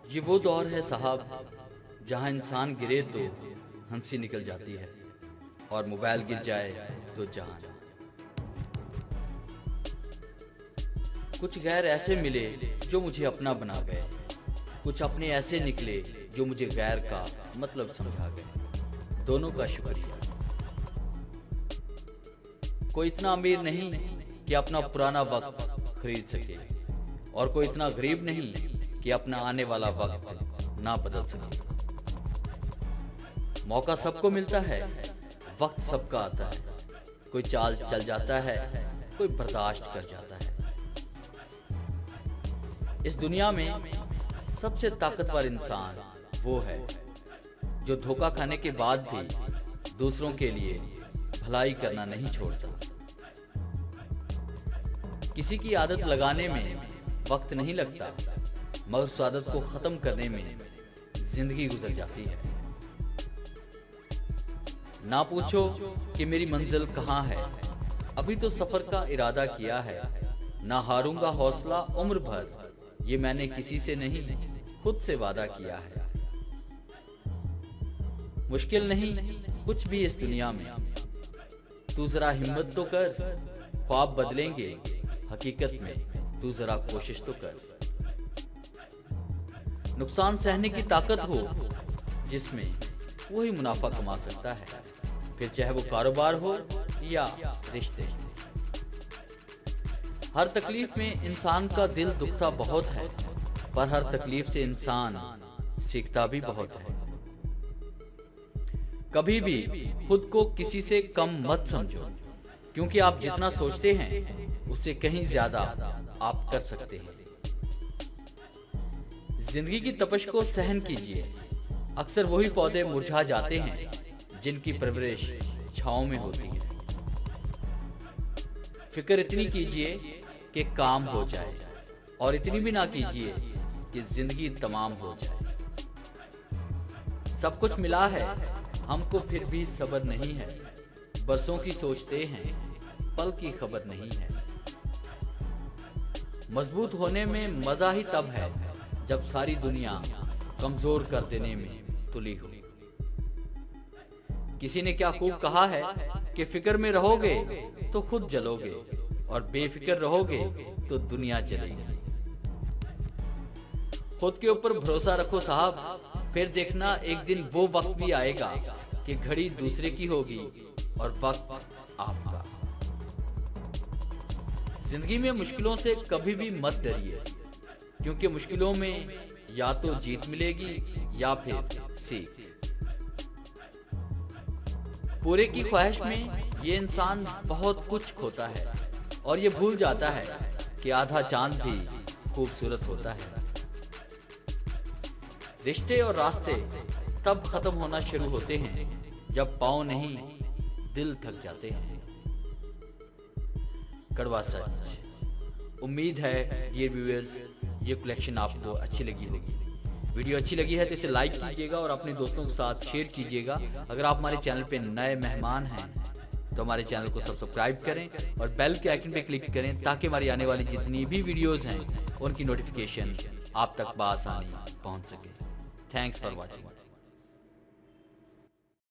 ये वो दौर है साहब जहां इंसान गिरे तो हंसी निकल जाती है और मोबाइल गिर जाए तो जान। कुछ गैर ऐसे मिले जो मुझे अपना बना गए, कुछ अपने ऐसे निकले जो मुझे गैर का मतलब समझा गए। दोनों का शुक्रिया। कोई इतना अमीर नहीं कि अपना पुराना वक्त खरीद सके और कोई इतना गरीब नहीं कि अपना आने वाला वक्त ना बदल सके। मौका सबको मिलता है, वक्त सबका आता है। कोई चाल चल जाता है, कोई बर्दाश्त कर जाता है। इस दुनिया में सबसे ताकतवर इंसान वो है जो धोखा खाने के बाद भी दूसरों के लिए भलाई करना नहीं छोड़ता। किसी की आदत लगाने में वक्त नहीं लगता, मगर उस आदत को खत्म करने में जिंदगी गुजर जाती है। ना पूछो कि मेरी मंजिल कहाँ है, अभी तो सफर का इरादा किया है। ना हारूंगा हौसला उम्र भर, ये मैंने किसी से नहीं खुद से वादा किया है। मुश्किल नहीं कुछ भी इस दुनिया में, तू जरा हिम्मत तो कर, ख्वाब बदलेंगे हकीकत में, तू जरा कोशिश तो कर। नुकसान सहने की ताकत हो जिसमें, वही मुनाफा कमा सकता है, फिर चाहे वो कारोबार हो या रिश्ते। हर तकलीफ में इंसान का दिल दुखता बहुत है, पर हर तकलीफ से इंसान सीखता भी बहुत है। कभी भी खुद को किसी से कम मत समझो, क्योंकि आप जितना सोचते हैं उससे कहीं ज्यादा आप कर सकते हैं। जिंदगी की तपश को सहन कीजिए। अक्सर वही पौधे मुरझा जाते हैं जिनकी परवरिश छांव में होती है। फिक्र इतनी कीजिए कि काम हो जाए, और इतनी भी ना कीजिए कि जिंदगी तमाम हो जाए। सब कुछ मिला है हमको, फिर भी सब्र नहीं है। बरसों की सोचते हैं, पल की खबर नहीं है। मजबूत होने में मजा ही तब है जब सारी दुनिया कमजोर कर देने में तुली हो। किसी ने क्या खूब कहा है कि फिक्र में रहोगे तो खुद जलोगे, और बेफिक्र रहोगे तो दुनिया जलेगी। खुद के ऊपर भरोसा रखो साहब, फिर देखना एक दिन वो वक्त भी आएगा कि घड़ी दूसरे की होगी और वक्त आपका। जिंदगी में मुश्किलों से कभी भी मत डरिए, क्योंकि मुश्किलों में या तो जीत मिलेगी या फिर सीख। पूरे की ख्वाहिश में ये इंसान बहुत कुछ खोता है, और ये भूल जाता है कि आधा चांद भी खूबसूरत होता है। रिश्ते और रास्ते तब खत्म होना शुरू होते हैं जब पाँव नहीं दिल थक जाते हैं। कड़वा सच। उम्मीद है डियर व्यूअर्स ये कलेक्शन आपको अच्छी लगी होगी। वीडियो अच्छी लगी है तो इसे लाइक कीजिएगा और अपने दोस्तों के साथ शेयर कीजिएगा। अगर आप हमारे चैनल पे नए मेहमान हैं तो हमारे चैनल को सब्सक्राइब करें और बेल के आइकन पे क्लिक करें, ताकि हमारी आने वाली जितनी भी वीडियोस हैं उनकी नोटिफिकेशन आप तक बआसानी पहुंच सके। Thanks for watching.